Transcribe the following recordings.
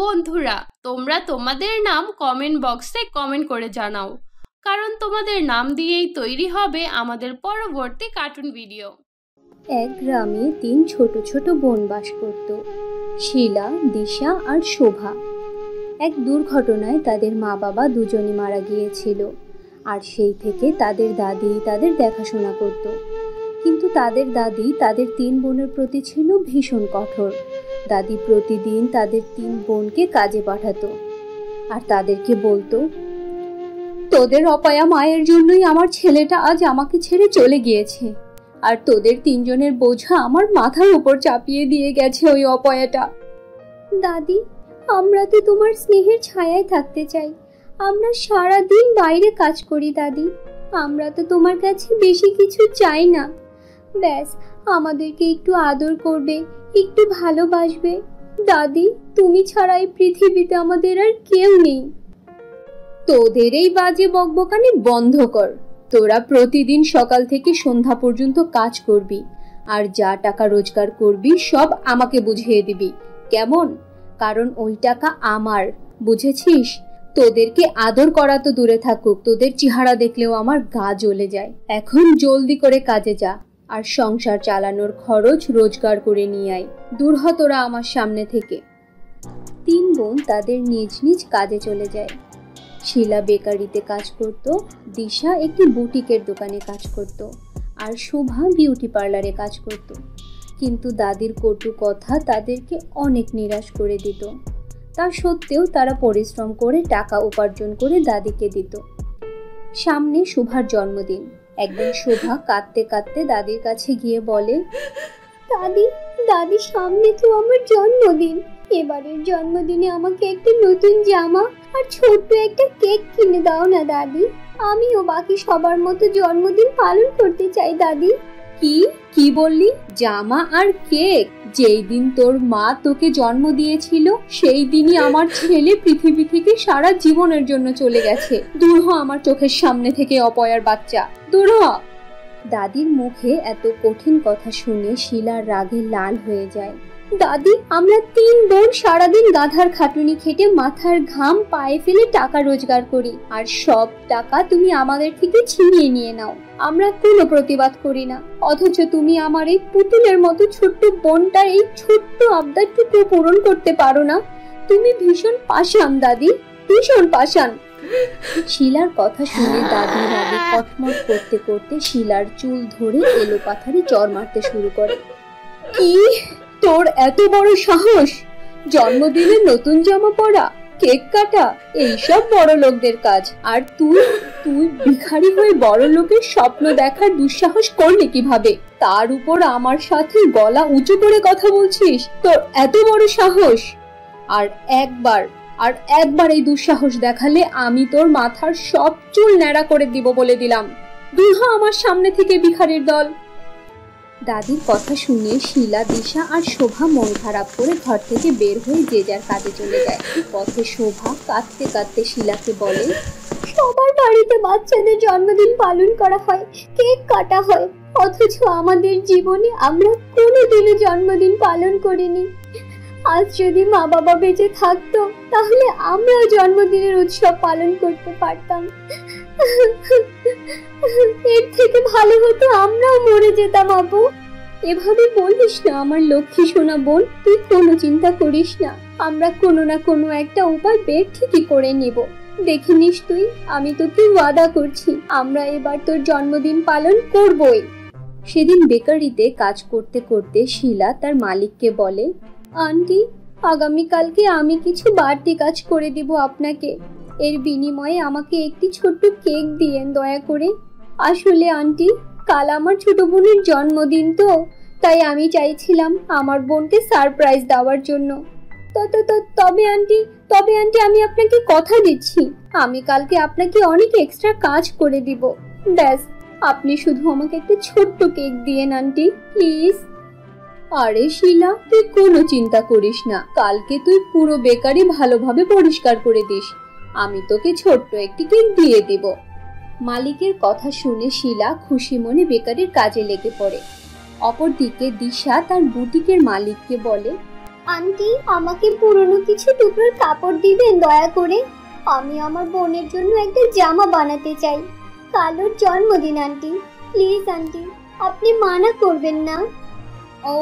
বন্ধুরা, তোমরা তোমাদের নাম কমেন্ট বক্সে কমেন্ট করে জানাও, কারণ তোমাদের নাম দিয়েই তৈরি হবে আমাদের পরবর্তী কার্টুন ভিডিও। এক গ্রামে 3 ছোট ছোট বোন বাস করত, শিলা, দিশা আর শোভা। এক দুর্ঘটনায় তাদের মা বাবা দুজনই মারা গিয়েছিল, আর সেই থেকে তাদের দাদি তাদের দেখাশোনা করত। কিন্তু তাদের দাদি তাদের 3 বোনের প্রতি ছিল ভীষণ কঠোর। দাদি প্রতিদিন তাদের 3 বোনকে কাজে পাঠাতো আর তাদেরকে বলতো, তোদের অপয়া মায়ের জন্যই আমার ছেলেটা আজ আমাকে ছেড়ে চলে গিয়েছে, আর তোদের 3 জনের বোঝা আমার মাথার উপর চাপিয়ে দিয়ে গেছে ওই অপয়াটা। দাদি, আমরা তো তোমার স্নেহের ছায়ায় থাকতে চাই। আমরা সারা দিন বাইরে কাজ করি দাদি। আমরা তো তোমার কাছে বেশি কিছু চাই না। ব্যাস, আমাদেরকে একটু আদর করবে, একটু ভালোবাসবে। দাদি, তুমি ছাড়া এই পৃথিবীতে আমাদের আর কেউ নেই। তোদের এই বাজে বকবকানি বন্ধ কর। তোরা প্রতিদিন সকাল থেকে সন্ধ্যা পর্যন্ত কাজ করবি, আর যা টাকা রোজগার করবি সব আমাকে বুঝিয়ে দিবি, কেমন? কারণ ওই টাকা আমার, বুঝেছিস? তোদেরকে আদর করা তো দূরে থাকুক, তোদের চেহারা দেখলেও আমার গা জ্বলে যায়। এখন জলদি করে কাজে যা, আর সংসার চালানোর খরচ রোজগার করে নিয়ে আয়। দূর হ তোরা আমার সামনে থেকে। 3 বোন তাদের নিজ নিজ কাজে চলে যায়। শিলা বেকারিতে কাজ করত, দিশা একটি বুটিকের দোকানে কাজ করত, আর শোভা বিউটি পার্লারে কাজ করত। কিন্তু দাদির কটু কথা তাদেরকে অনেক নিরাশ করে দিত। তা সত্ত্বেও তারা পরিশ্রম করে টাকা উপার্জন করে দাদিকে দিত। সামনে শোভার জন্মদিন। একদিন শোভা কাঁদতে কাঁদতে দাদির কাছে গিয়ে বলে, দাদি, দাদি, সামনে তো আমার জন্মদিন। এবারের জন্মদিনে আমাকে একটা নতুন জামা আর ছোট্ট একটা কেক কিনে দাও না দাদি। আমিও বাকি সবার মতো জন্মদিন পালন করতে চাই দাদি। কি বললি? জামা আর কেক? যেই দিন তোর মা তোকে জন্ম দিয়েছিল সেই দিনই আমার ছেলে পৃথিবী থেকে সারা জীবনের জন্য চলে গেছে। দূর হ আমার চোখের সামনে থেকে অপয়ার বাচ্চা, দূর হ। দাদির মুখে এত কঠিন কথা শুনে শিলার রাগে লাল হয়ে যায়। দাদি, আমরা 3 বোন সারাদিন গাধার খাটুনি খেটে মাথার ঘাম পায়ে ফেলে টাকা রোজগার করি, আর সব টাকা তুমি আমাদের থেকে ছিনিয়ে নিয়ে নাও। আমরা কোনো প্রতিবাদ করি না, অথচ তুমি আমার এই পুতুলের মতো ছোট্ট বোনটার এই ছোট্ট আবদারটুকু পূরণ করতে পারো না। তুমি ভীষণ পাষাণ দাদি, ভীষণ পাষাণ। শিলার কথা শুনে দাদি রাগে কটমট করতে করতে শিলার চুল ধরে এলোপাথারি চড় মারতে শুরু করে। কি, তোর এত বড় সাহস? জন্মদিনে নতুন জামা পরা, কেক কাটা, এইসব বড় লোকদের কাজ। আর তুই ভিখারি হয়ে বড় লোকের স্বপ্ন দেখার দুঃসাহস করলি কিভাবে? তার উপর আমার সাথে গলা উঁচু করে কথা বলছিস? তোর এত বড় সাহস! আর একবার এই দুঃসাহস দেখালে আমি তোর মাথার সব চুল ন্যাড়া করে দিব বলে দিলাম। দূর হ আমার সামনে থেকে ভিখারির দল। দাদির কথা শুনে শিলা, দিশা আর শোভা মন খারাপ করে ঘর থেকে বের হয়ে যে যার কাজে চলে যায়। পথে শোভা কাঁদতে কাঁদতে শিলাকে বলে, সবার বাড়িতে বাচ্চাদের জন্মদিন পালন করা হয়, কেক কাটা হয়, অথচ আমাদের জীবনে আমরা কোনোদিনও জন্মদিন পালন করিনি। আজ যদি মা বাবা বেঁচে থাকতো তাহলে আমরাও জন্মদিনের উৎসব পালন করতে পারতাম। এর থেকে ভালো হতো আমরাও মরে যেতাম। আপু, এভাবে বলিস না আমার লক্ষ্মী সোনা বোন, তুই কোনো চিন্তা করিস না। আমরা কোনো না কোনো একটা উপায় বের ঠিকই করে নেব। দেখে নিস তুই, আমি তোকে ওয়াদা করছি আমরা এবার তোর জন্মদিন পালন করবই। সেদিন বেকারিতে কাজ করতে করতে শিলা তার মালিককে বলে, আন্টি, আগামীকালকে আমি কিছু বাড়তি কাজ করে দিব আপনাকে। এর বিনিময়ে আমাকে একটি ছোট্ট কেক দিয়েন দয়া করে। আসলে আন্টি, কাল আমার ছোট বোনের জন্মদিন, তো তাই আমি চাইছিলাম আমার বোনকে সারপ্রাইজ দেওয়ার জন্য। তবে আন্টি আমি আপনাকে কথা দিচ্ছি, আমি কালকে আপনাকে অনেক এক্সট্রা কাজ করে দিব। ব্যাস, আপনি শুধু আমাকে একটা ছোট্ট কেক দিয়েন আন্টি, প্লিজ। আরে শিলা, তুই কোনো চিন্তা করিস না, কালকে তুই পুরো বেকারি ভালোভাবে পরিষ্কার করে দিস, আমি তোকে ছোট্ট একটি কেক দিয়ে দিব। মালিকের কথা শুনে শিলা খুশি মনে বেকারির কাজে লেগে পড়ে। অপরদিকে দিশা তার বুটিকের মালিককে বলে, আন্টি, আমাকে পুরনো কিছু টুকরোর কাপড় দিবেন দয়া করে? আমি আমার বোনের জন্য একটা জামা বানাতে চাই। কালোর জন্মদিন আন্টি, প্লিজ আন্টি, আপনি মানা করবেন না। ও,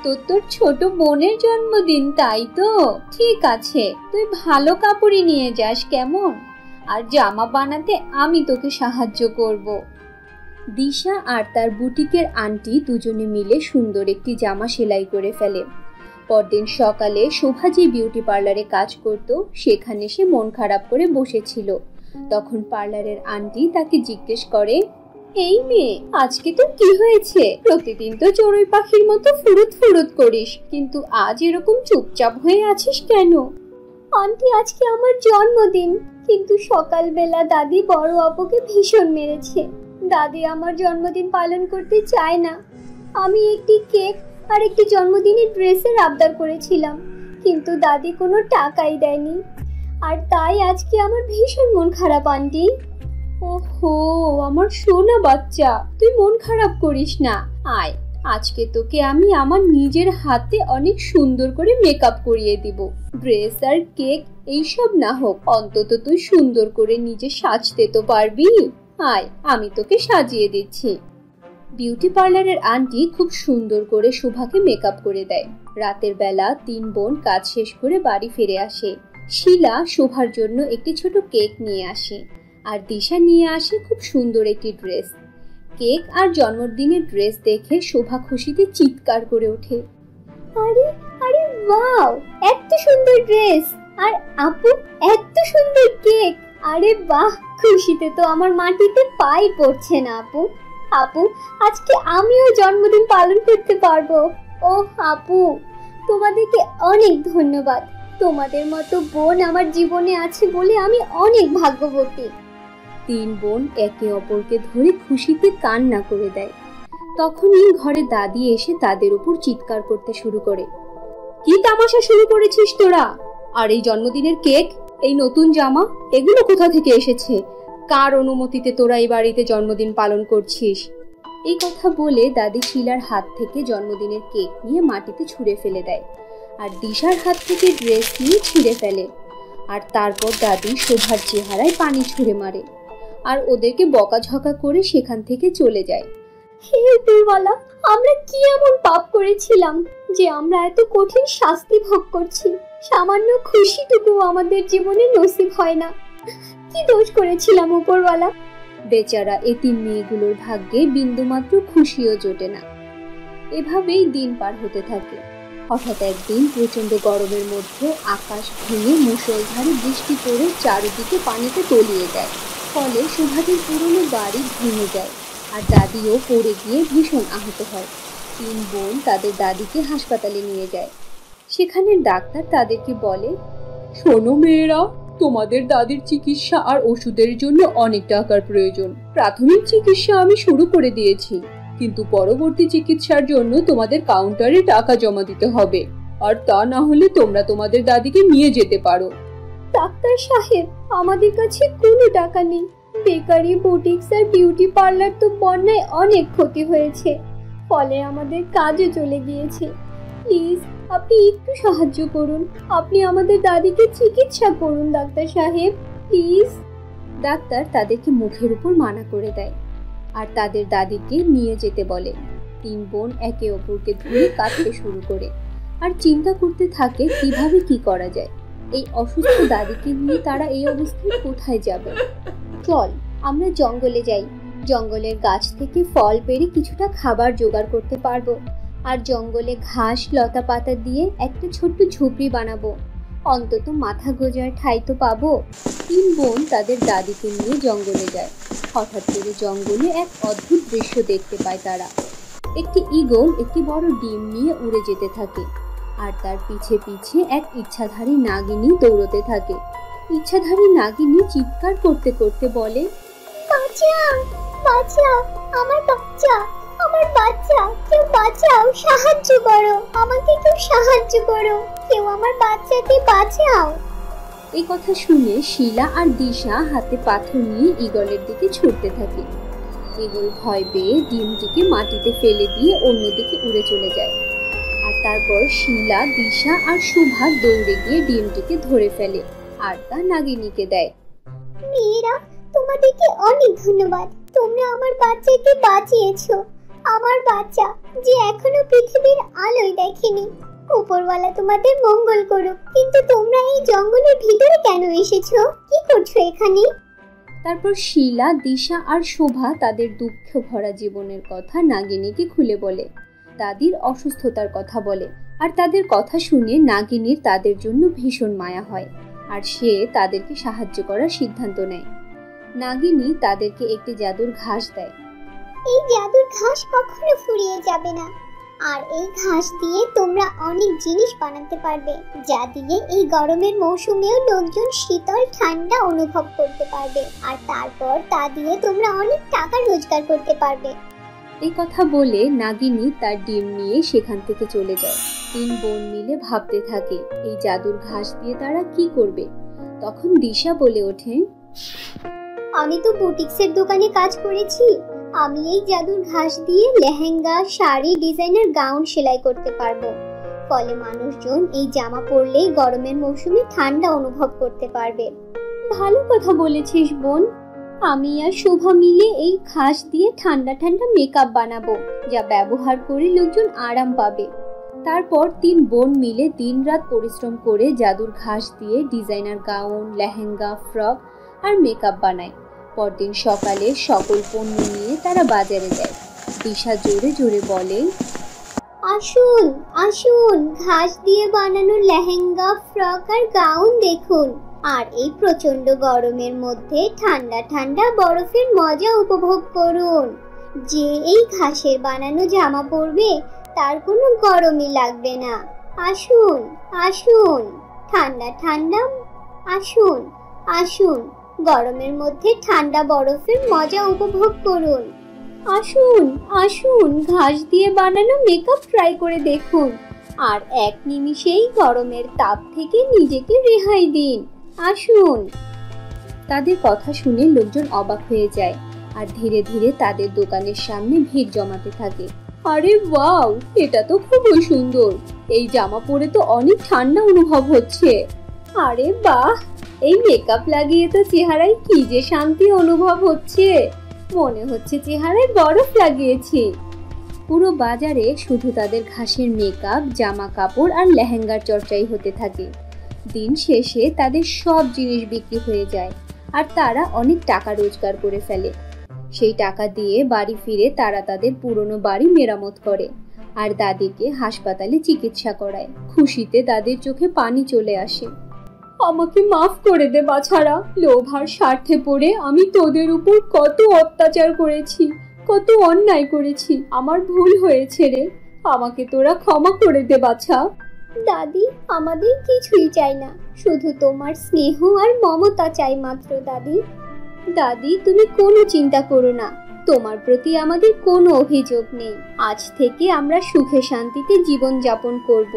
তোর ছোট বোনের জন্মদিন, তাই তো? ঠিক আছে, তুই ভালো কাপড়ই নিয়ে যাস কেমন? আর জামা বানাতে আমি তোকে সাহায্য করব। দিশা আর তার বুটিকের আন্টি দুজনে মিলে সুন্দর একটি জামা সেলাই করে ফেলে। পরদিন সকালে শোভা যে বিউটি পার্লারে কাজ করত সেখানে সে মন খারাপ করে বসেছিল। তখন পার্লারের আন্টি তাকে জিজ্ঞেস করে, এই মেয়ে, আজকে তো কি হয়েছে? প্রতিদিন তো চড়ুই পাখির মতো ফুরুত ফুরুত করিস, কিন্তু আজ এরকম চুপচাপ হয়ে আছিস কেন? আন্টি, আজকে আমার জন্মদিন, কিন্তু সকালবেলা দাদি বড় আপুকে ভীষণ মেরেছে। দাদি আমার জন্মদিন পালন করতে চায় না। আমি একটি কেক আর একটি জন্মদিনের ড্রেসের আবদার করেছিলাম, কিন্তু দাদি কোনো টাকাই দেয়নি। আর তাই আজকে আমার ভীষণ মন খারাপ আন্টি। ওহো, আমার সোনা বাচ্চা, তুই মন খারাপ করিস না। আয়, আজকে তোকে আমি আমার নিজের হাতে অনেক সুন্দর করে মেকআপ করিয়ে দিব। ড্রেস আর কেক এইসব না হোক, অন্তত তুই সুন্দর করে নিজে সাজতে তো পারবি। আয়, আমি তোকে সাজিয়ে দিচ্ছি। বিউটি পার্লারের আন্টি খুব সুন্দর করে শোভাকে মেকআপ করে দেয়। রাতের বেলা তিন বোন কাজ শেষ করে বাড়ি ফিরে আসে। শিলা শোভার জন্য একটি ছোট কেক নিয়ে আসে, আর দিশা নিয়ে আসে খুব সুন্দর একটি ড্রেস। কেক আর জন্মদিনের ড্রেস দেখে শোভা খুশিতে চিৎকার করে ওঠে, আরে আরে ওয়াও, এত সুন্দর ড্রেস! আর আপু, এত সুন্দর কেক! আরে বাহ, খুশিতে তো আমার মাটিতে পাই পড়ছে না। আপু আপু, আজকে আমিও জন্মদিন পালন করতে পারবো। ও আপু, তোমাদেরকে অনেক ধন্যবাদ। তোমাদের মতো বোন আমার জীবনে আছে বলে আমি অনেক ভাগ্যবতী। তিন বোন একে অপরকে ধরে খুশিতে কান্না করে দেয়। তখনই ঘরে দাদি এসে তাদের উপর চিৎকার করতে শুরু করে, কি তামাশা শুরু করেছিস তোরা? আর এই জন্মদিনের কেক, এই নতুন জামা, এগুলো কোথা থেকে এসেছে? কার অনুমতিতে তোরা এই বাড়িতে জন্মদিন পালন করছিস? এই কথা বলে দাদি শিলার হাত থেকে জন্মদিনের কেক নিয়ে মাটিতে ছুঁড়ে ফেলে দেয়, আর দিশার হাত থেকে ড্রেস নিয়ে ছিঁড়ে ফেলে। আর তারপর দাদি শোভার চেহারায় পানি ছুঁড়ে মারে, আর ওদেরকে বকাঝকা করে সেখান থেকে চলে যায়। হে উপরওয়ালা, আমরা কি এমন পাপ করেছিলাম যে আমরা এত কঠিন শাস্তি ভোগ করছি? সামান্য খুশিটুকু আমাদের জীবনে নসিব হয় না। কি দোষ করেছিলাম উপরওয়ালা? বেচারা এতিম মেয়েগুলোর ভাগ্যে বিন্দুমাত্র খুশিও জোটে না। এভাবেই দিন পার হতে থাকে। হঠাৎ একদিন প্রচন্ড গরমের মধ্যে আকাশ ভেঙে মুষলধারে বৃষ্টি পড়ে চারিদিকে পানিতে তলিয়ে যায়। ফলে শোভাদের পুরনো বাড়ি ভেঙে যায়, আর দাদিও পড়ে গিয়ে ভীষণ আহত হয়। তিন বোন তাদের দাদিকে হাসপাতালে নিয়ে যায়। সেখানে ডাক্তার তাদেরকে বলে, শোনো মেয়েরা, তোমাদের দাদির চিকিৎসা আর ওষুধের জন্য অনেক টাকার প্রয়োজন। প্রাথমিক চিকিৎসা আমি শুরু করে দিয়েছি, কিন্তু পরবর্তী চিকিৎসার জন্য তোমাদের কাউন্টারে টাকা জমা দিতে হবে, আর তা না হলে তোমরা তোমাদের দাদিকে নিয়ে যেতে পারো। ডাক্তার সাহেব, আমাদের কাছে কোনো টাকা নেই। বেকারি, বুটিক্স আর বিউটি পার্লার তো বন্যায় অনেক ক্ষতি হয়েছে, ফলে আমাদের কাজে চলে গিয়েছে। প্লিজ, আপনি একটু সাহায্য করুন। আপনি আমাদের দাদিকে চিকিৎসা করুন ডাক্তার সাহেব, প্লিজ। ডাক্তার তাদেরকে মুখের উপর মানা করে দেয়, আর তাদের দাদিকে নিয়ে যেতে বলে। তিন বোন একে অপরকে ধরে কাঁদতে শুরু করে, আর চিন্তা করতে থাকে কিভাবে কি করা যায়। এই অসুস্থ দাদিকে নিয়ে তারা এই অবস্থায় কোথায় যাবে? চল, আমরা জঙ্গলে যাই। জঙ্গলের গাছ থেকে ফল পেড়ে কিছুটা খাবার জোগাড় করতে পারবো, আর জঙ্গলে ঘাস লতা পাতা দিয়ে একটা ছোট্ট ঝুপড়ি বানাবো। অন্তত মাথা গোজার ঠাঁই তো পাবো। তিন বোন তাদের দাদিকে নিয়ে জঙ্গলে যায়। হঠাৎ করে জঙ্গলে এক অদ্ভুত দৃশ্য দেখতে পায় তারা। একটি ঈগল একটি বড় ডিম নিয়ে উড়ে যেতে থাকে, আর তার পিছে পিছে এক ইচ্ছাধারী নাগিনী দৌড়তে থাকে। ইচ্ছাধারী নাগিনী চিৎকার করতে করতে বলে, বাঁচাও, বাঁচাও, আমার বাচ্চা, আমার বাচ্চা, কেউ বাঁচাও, সাহায্য করো, আমাকে কেউ সাহায্য করো, কেউ আমার বাচ্চাকে বাঁচাও। এই কথা শুনে শিলা আর দিশা হাতে পাথর নিয়ে ঈগলের দিকে ছুটতে থাকে। ঈগল ভয় পেয়ে ডিমটিকে মাটিতে ফেলে দিয়ে অন্যদিকে উড়ে চলে যায়। আর তারপর শিলা, দিশা আর শুভা দৌড়ে গিয়ে ডিমটিকে ধরে ফেলে আর তা নাগিনীকে দেয়। মেয়েরা, তোমাদেরকে অনেক ধন্যবাদ। তোমরা আমার বাচ্চাকে বাঁচিয়েছো। আমার বাচ্চা যে এখনো পৃথিবীর আলোয় দেখেনি। উপরওয়ালা তোমাদের মঙ্গল করুক। কিন্তু তোমরা এই জঙ্গলের ভিতরে কেন এসেছো? কি করছো এখানে? তারপর শিলা, দিশা আর শোভা তাদের দুঃখ ভরা জীবনের কথা নাগিনীকে খুলে বলে, দাদির অসুস্থতার কথা বলে। আর তাদের কথা শুনে নাগিনীর তাদের জন্য ভীষণ মায়া হয় আর সে তাদেরকে সাহায্য করার সিদ্ধান্ত নেয়। নাগিনী তাদেরকে একটি জাদুর ঘাস দেয়। এই জাদুর ঘাস কখনো ফুরিয়ে যাবে না। আর এই ঘাস দিয়ে তোমরা অনেক জিনিস বানাতে পারবে, যা দিয়ে এই গরমের মৌসুমেও লোকজন শীতল ঠান্ডা অনুভব করতে পারবে। আর তারপর তা দিয়ে তোমরা অনেক টাকা রোজগার করতে পারবে। এই কথা বলে নাগিনী তার ডিম নিয়ে সেখান থেকে চলে যায়। 3 বোন মিলে ভাবতে থাকে এই জাদুর ঘাস দিয়ে তারা কি করবে। তখন দিশা বলে ওঠে, আমি তো বুটিক্সের দোকানে কাজ করেছি। আমি এই জাদুর ঘাস দিয়ে লেহেঙ্গা, শাড়ি, ডিজাইনার গাউন সেলাই করতে পারবো। ফলে মানুষজন এই জামা পরলেই গরমের মৌসুমে ঠান্ডা অনুভব করতে পারবে। ভালো কথা বলেছিস বোন। আমি আর শোভা মিলে এই ঘাস দিয়ে ঠান্ডা ঠান্ডা মেকআপ বানাবো, যা ব্যবহার করে লোকজন আরাম পাবে। তারপর 3 বোন মিলে দিনরাত পরিশ্রম করে জাদুর ঘাস দিয়ে ডিজাইনার গাউন, লেহেঙ্গা, ফ্রক আর মেকআপ বানায়। পরদিন সকালে সকল পণ্য নিয়ে তারা বাজারে যায়। দিশা জোরে জোরে বলে, আসুন আসুন, ঘাস দিয়ে বানানো লেহেঙ্গা, ফ্রক আর গাউন দেখুন। আর এই প্রচন্ড গরমের মধ্যে ঠান্ডা ঠান্ডা বরফের মজা উপভোগ করুন। যে এই ঘাসের বানানো জামা পরবে তার কোনো গরমই লাগবে না। আসুন আসুন, ঠান্ডা ঠান্ডা, আসুন আসুন, গরমের মধ্যে ঠান্ডা বরফের মজা উপভোগ করুন। আসুন আসুন, ঘাস দিয়ে বানানো মেকআপ ট্রাই করে দেখুন আর এক নিমিষেই গরমের তাপ থেকে নিজেকে রেহাই দিন। আসুন। তাদের কথা শুনে লোকজন অবাক হয়ে যায় আর ধীরে ধীরে তাদের দোকানের সামনে ভিড় জমাতে থাকে। আরে ওয়াও, এটা তো খুবই সুন্দর। এই জামা পরে তো অনেক ঠান্ডা অনুভব হচ্ছে। আরে বাহ, এই মেকআপ লাগিয়ে তো চেহারায় কি যে শান্তি অনুভব হচ্ছে। মনে হচ্ছে চেহারায় বরফ লাগিয়েছি। পুরো বাজারে শুধু তাদের ঘাসের মেকআপ, জামা কাপড় আর লেহেঙ্গার চর্চাই হতে থাকে। দিন শেষে তাদের সব জিনিস বিক্রি হয়ে যায় আর তারা অনেক টাকা রোজগার করে ফেলে। সেই টাকা দিয়ে বাড়ি ফিরে তারা তাদের পুরনো বাড়ি মেরামত করে আর দাদিকে হাসপাতালে চিকিৎসা করায়। খুশিতে দাদির চোখে পানি চলে আসে। আমাকে মাফ করে দে বাছারা, লোভ আর স্বার্থে পড়ে আমি তোদের উপর কত অত্যাচার করেছি, কত অন্যায় করেছি। আমার ভুল হয়েছে রে, আমাকে তোরা ক্ষমা করে দে বাছা। দাদি, আমাদের কিছুই চাই না, শুধু তোমার স্নেহ আর মমতা চাই মাত্র। দাদি দাদি, তুমি কোনো চিন্তা করো না, তোমার প্রতি আমাদের কোনো অভিযোগ নেই। আজ থেকে আমরা সুখে শান্তিতে জীবন যাপন করব।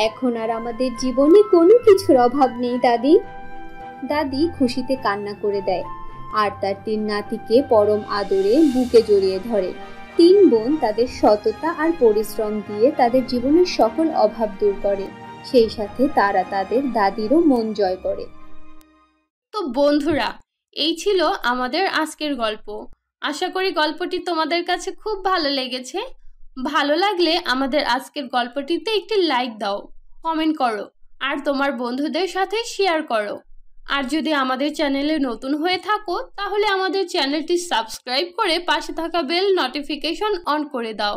এখন আর আমাদের জীবনে কোনো কিছুর অভাব নেই দাদি। দাদি খুশিতে কান্না করে দেয় আর তার 3 নাতিকে পরম আদরে বুকে জড়িয়ে ধরে। 3 বোন তাদের সততা আর পরিশ্রম দিয়ে তাদের জীবনের সকল অভাব দূর করে। সেই সাথে তারা তাদের দাদিরও মন জয় করে। তো বন্ধুরা, এই ছিল আমাদের আজকের গল্প। আশা করি গল্পটি তোমাদের কাছে খুব ভালো লেগেছে। ভালো লাগলে আমাদের আজকের গল্পটিতে একটি লাইক দাও, কমেন্ট করো আর তোমার বন্ধুদের সাথে শেয়ার করো। আর যদি আমাদের চ্যানেলে নতুন হয়ে থাকো তাহলে আমাদের চ্যানেলটি সাবস্ক্রাইব করে পাশে থাকা বেল নোটিফিকেশন অন করে দাও।